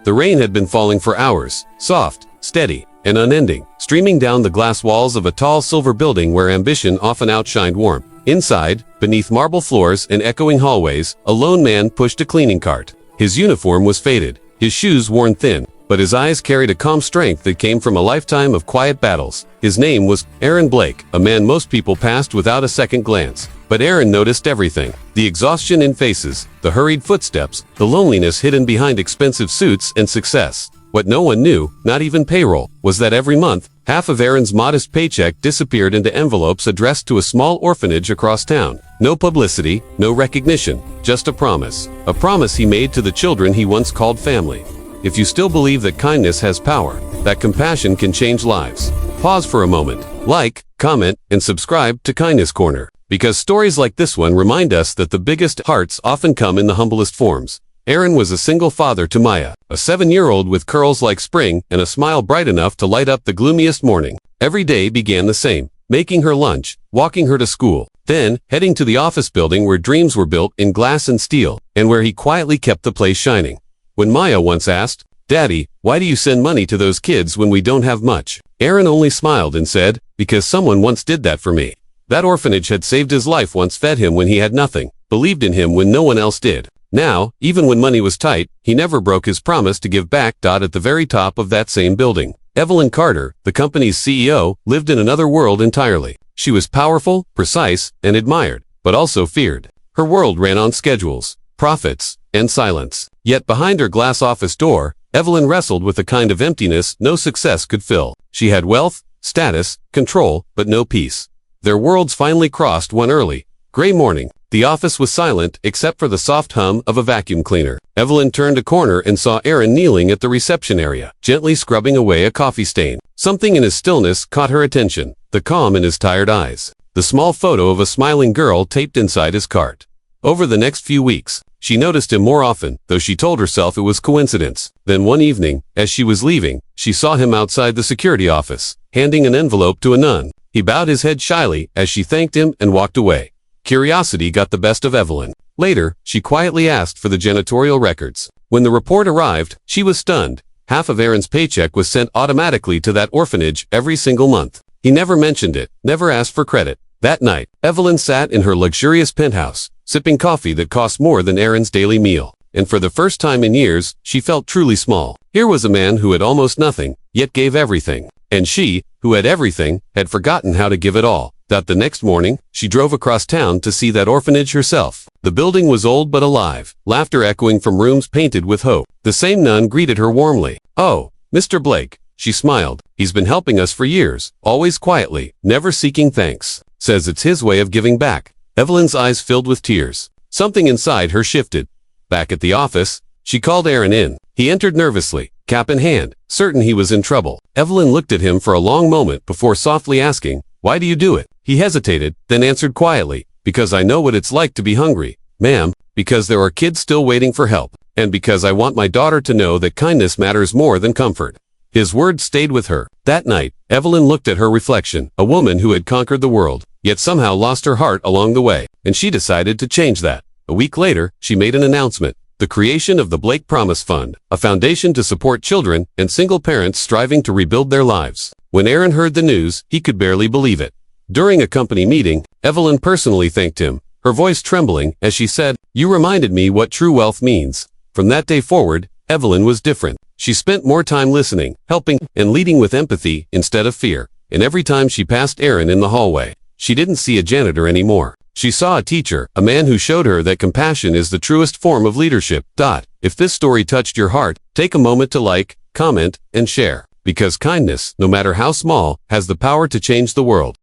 The rain had been falling for hours, soft, steady, and unending, streaming down the glass walls of a tall silver building where ambition often outshined warmth. Inside, beneath marble floors and echoing hallways, a lone man pushed a cleaning cart. His uniform was faded, his shoes worn thin, but his eyes carried a calm strength that came from a lifetime of quiet battles. His name was Aaron Blake, a man most people passed without a second glance. But Aaron noticed everything. The exhaustion in faces, the hurried footsteps, the loneliness hidden behind expensive suits and success. What no one knew, not even payroll, was that every month, half of Aaron's modest paycheck disappeared into envelopes addressed to a small orphanage across town. No publicity, no recognition, just a promise. A promise he made to the children he once called family. If you still believe that kindness has power, that compassion can change lives, pause for a moment, like, comment, and subscribe to Kindness Corner. Because stories like this one remind us that the biggest hearts often come in the humblest forms. Aaron was a single father to Maya, a 7-year-old with curls like spring and a smile bright enough to light up the gloomiest morning. Every day began the same, making her lunch, walking her to school, then heading to the office building where dreams were built in glass and steel, and where he quietly kept the place shining. When Maya once asked, "Daddy, why do you send money to those kids when we don't have much?" Aaron only smiled and said, "Because someone once did that for me." That orphanage had saved his life, once fed him when he had nothing, believed in him when no one else did. Now, even when money was tight, he never broke his promise to give back. At the very top of that same building, Evelyn Carter, the company's CEO, lived in another world entirely. She was powerful, precise, and admired, but also feared. Her world ran on schedules, profits, and silence. Yet behind her glass office door, Evelyn wrestled with a kind of emptiness no success could fill. She had wealth, status, control, but no peace. Their worlds finally crossed one early, gray morning. The office was silent except for the soft hum of a vacuum cleaner. Evelyn turned a corner and saw Aaron kneeling at the reception area, gently scrubbing away a coffee stain. Something in his stillness caught her attention, the calm in his tired eyes, the small photo of a smiling girl taped inside his cart. Over the next few weeks, she noticed him more often, though she told herself it was coincidence. Then one evening, as she was leaving, she saw him outside the security office, handing an envelope to a nun. He bowed his head shyly as she thanked him and walked away. Curiosity got the best of Evelyn. Later, she quietly asked for the janitorial records. When the report arrived, she was stunned. Half of Aaron's paycheck was sent automatically to that orphanage every single month. He never mentioned it, never asked for credit. That night, Evelyn sat in her luxurious penthouse, sipping coffee that cost more than Aaron's daily meal. And for the first time in years, she felt truly small. Here was a man who had almost nothing, yet gave everything. And she, who had everything, had forgotten how to give it all. The next morning, she drove across town to see that orphanage herself. The building was old but alive, laughter echoing from rooms painted with hope. The same nun greeted her warmly. "Oh, Mr. Blake," she smiled. "He's been helping us for years, always quietly, never seeking thanks. Says it's his way of giving back." Evelyn's eyes filled with tears. Something inside her shifted. Back at the office, she called Aaron in. He entered nervously, cap in hand, certain he was in trouble. Evelyn looked at him for a long moment before softly asking, "Why do you do it?" He hesitated, then answered quietly, "Because I know what it's like to be hungry, ma'am, because there are kids still waiting for help, and because I want my daughter to know that kindness matters more than comfort." His words stayed with her. That night, Evelyn looked at her reflection, a woman who had conquered the world, yet somehow lost her heart along the way, and she decided to change that. A week later, she made an announcement. The creation of the Blake Promise Fund, a foundation to support children and single parents striving to rebuild their lives. When Aaron heard the news, he could barely believe it. During a company meeting, Evelyn personally thanked him, her voice trembling as she said, "You reminded me what true wealth means." From that day forward, Evelyn was different. She spent more time listening, helping, and leading with empathy instead of fear. And every time she passed Aaron in the hallway, she didn't see a janitor anymore. She saw a teacher, a man who showed her that compassion is the truest form of leadership. If this story touched your heart, take a moment to like, comment, and share. Because kindness, no matter how small, has the power to change the world.